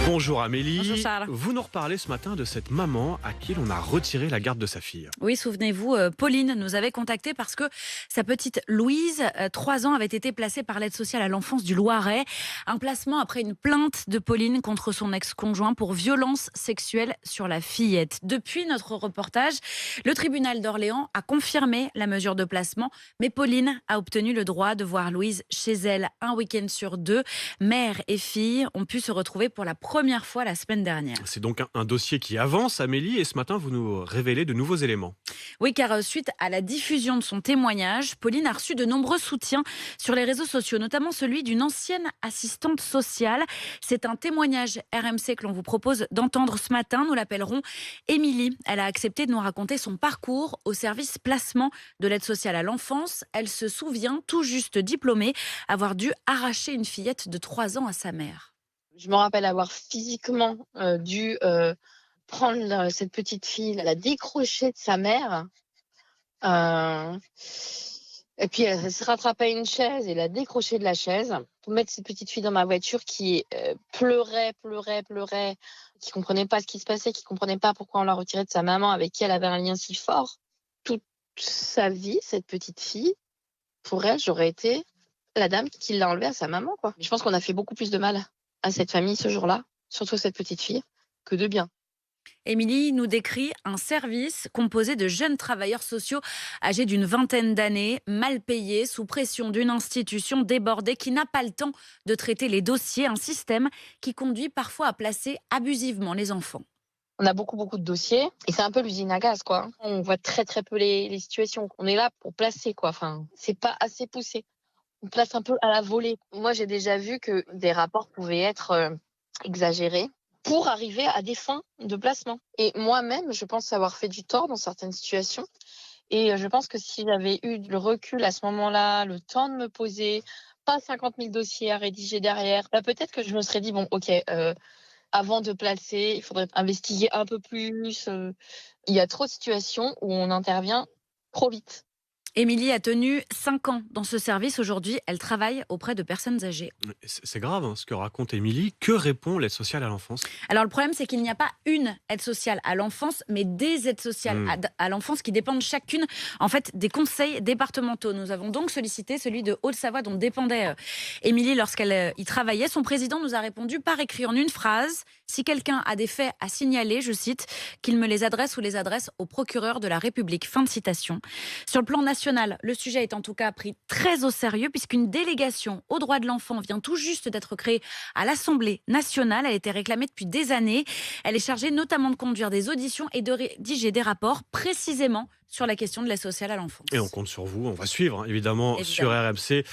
Bonjour Bonjour Amélie, Charles. vous nous reparlez ce matin de cette maman à qui l'on a retiré la garde de sa fille. Oui, souvenez-vous, Pauline nous avait contacté parce que sa petite Louise, 3 ans, avait été placée par l'aide sociale à l'enfance du Loiret. Un placement après une plainte de Pauline contre son ex-conjoint pour violence sexuelle sur la fillette. Depuis notre reportage, le tribunal d'Orléans a confirmé la mesure de placement, mais Pauline a obtenu le droit de voir Louise chez elle un week-end sur 2. Mère et fille ont pu se retrouver pour la première fois la semaine dernière. C'est donc un dossier qui avance Amélie et ce matin vous nous révélez de nouveaux éléments. Oui, car suite à la diffusion de son témoignage, Pauline a reçu de nombreux soutiens sur les réseaux sociaux, notamment celui d'une ancienne assistante sociale. C'est un témoignage RMC que l'on vous propose d'entendre ce matin. Nous l'appellerons Émilie. Elle a accepté de nous raconter son parcours au service placement de l'aide sociale à l'enfance. Elle se souvient, tout juste diplômée, avoir dû arracher une fillette de 3 ans à sa mère. Je me rappelle avoir physiquement dû prendre cette petite fille, la décrocher de sa mère. Et puis elle se rattrapait à une chaise et la décrocher de la chaise pour mettre cette petite fille dans ma voiture qui pleurait, qui comprenait pas ce qui se passait, qui comprenait pas pourquoi on l'a retirée de sa maman avec qui elle avait un lien si fort. Toute sa vie, cette petite fille, pour elle, j'aurais été la dame qui l'a enlevée à sa maman, quoi. Je pense qu'on a fait beaucoup plus de mal à cette famille ce jour-là, surtout cette petite fille, que de bien. Émilie nous décrit un service composé de jeunes travailleurs sociaux âgés d'une vingtaine d'années, mal payés, sous pression d'une institution débordée qui n'a pas le temps de traiter les dossiers, un système qui conduit parfois à placer abusivement les enfants. On a beaucoup de dossiers et c'est un peu l'usine à gaz, quoi. On voit très peu les situations. On est là pour placer, quoi. Enfin, c'est pas assez poussé. On place un peu à la volée. Moi, j'ai déjà vu que des rapports pouvaient être exagérés pour arriver à des fins de placement. Et moi-même, je pense avoir fait du tort dans certaines situations. Et je pense que si j'avais eu le recul à ce moment-là, le temps de me poser, pas 50 000 dossiers à rédiger derrière, là, peut-être que je me serais dit, bon, ok, avant de placer, il faudrait investiguer un peu plus. Il y a trop de situations où on intervient trop vite. Émilie a tenu 5 ans dans ce service. Aujourd'hui, elle travaille auprès de personnes âgées. C'est grave ce que raconte Émilie. Que répond l'aide sociale à l'enfance? Alors le problème, c'est qu'il n'y a pas une aide sociale à l'enfance, mais des aides sociales à l'enfance qui dépendent chacune en fait des conseils départementaux. Nous avons donc sollicité celui de Haute-Savoie dont dépendait Émilie lorsqu'elle y travaillait. Son président nous a répondu par écrit en une phrase: si quelqu'un a des faits à signaler, je cite, qu'il me les adresse ou les adresse au procureur de la République. Fin de citation. Sur le plan national, le sujet est en tout cas pris très au sérieux puisqu'une délégation aux droits de l'enfant vient tout juste d'être créée à l'Assemblée nationale. Elle était réclamée depuis des années. Elle est chargée notamment de conduire des auditions et de rédiger des rapports précisément sur la question de l'aide sociale à l'enfance. Et on compte sur vous, on va suivre évidemment sur RMC.